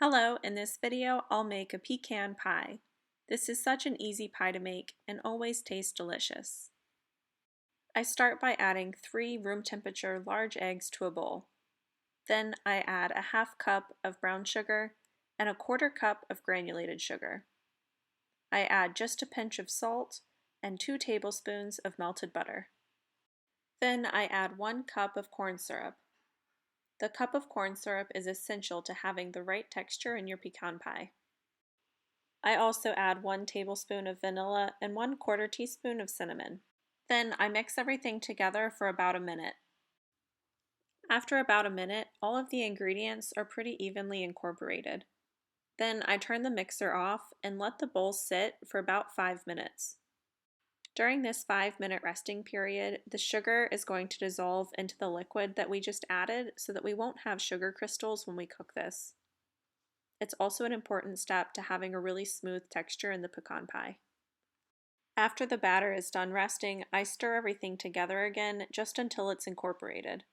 Hello, in this video I'll make a pecan pie. This is such an easy pie to make and always tastes delicious. I start by adding 3 room temperature large eggs to a bowl. Then I add a half cup of brown sugar and a quarter cup of granulated sugar. I add just a pinch of salt and 2 tablespoons of melted butter. Then I add 1 cup of corn syrup. The cup of corn syrup is essential to having the right texture in your pecan pie. I also add 1 tablespoon of vanilla and 1/4 teaspoon of cinnamon. Then I mix everything together for about a minute. After about a minute, all of the ingredients are pretty evenly incorporated. Then I turn the mixer off and let the bowl sit for about 5 minutes. During this 5-minute resting period, the sugar is going to dissolve into the liquid that we just added so that we won't have sugar crystals when we cook this. It's also an important step to having a really smooth texture in the pecan pie. After the batter is done resting, I stir everything together again just until it's incorporated.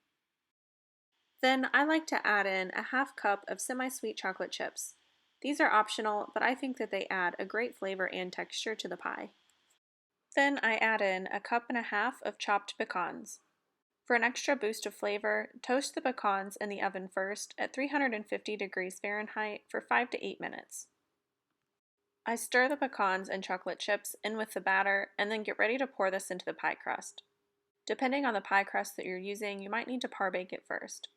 Then I like to add in a half cup of semi-sweet chocolate chips. These are optional, but I think that they add a great flavor and texture to the pie. Then I add in a cup and a half of chopped pecans. For an extra boost of flavor, toast the pecans in the oven first at 350 degrees Fahrenheit for 5 to 8 minutes. I stir the pecans and chocolate chips in with the batter and then get ready to pour this into the pie crust. Depending on the pie crust that you're using, you might need to par bake it first.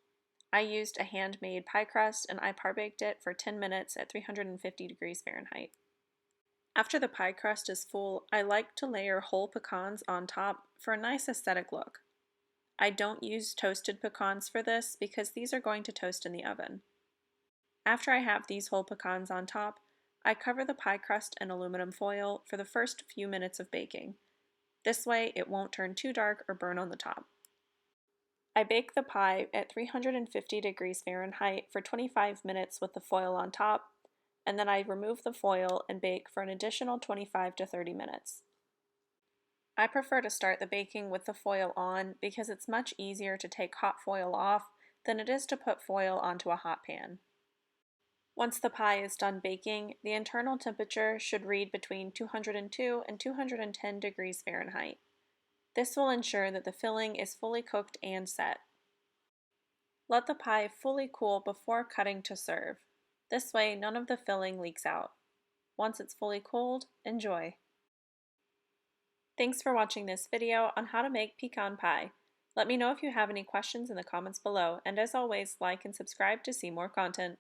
I used a handmade pie crust and I par baked it for 10 minutes at 350 degrees Fahrenheit. After the pie crust is full, I like to layer whole pecans on top for a nice aesthetic look. I don't use toasted pecans for this because these are going to toast in the oven. After I have these whole pecans on top, I cover the pie crust in aluminum foil for the first few minutes of baking. This way it won't turn too dark or burn on the top. I bake the pie at 350 degrees Fahrenheit for 25 minutes with the foil on top, and then I remove the foil and bake for an additional 25 to 30 minutes. I prefer to start the baking with the foil on because it's much easier to take hot foil off than it is to put foil onto a hot pan. Once the pie is done baking, the internal temperature should read between 202 and 210 degrees Fahrenheit. This will ensure that the filling is fully cooked and set. Let the pie fully cool before cutting to serve. This way, none of the filling leaks out. Once it's fully cooled, enjoy. Thanks for watching this video on how to make pecan pie. Let me know if you have any questions in the comments below, and as always, like and subscribe to see more content.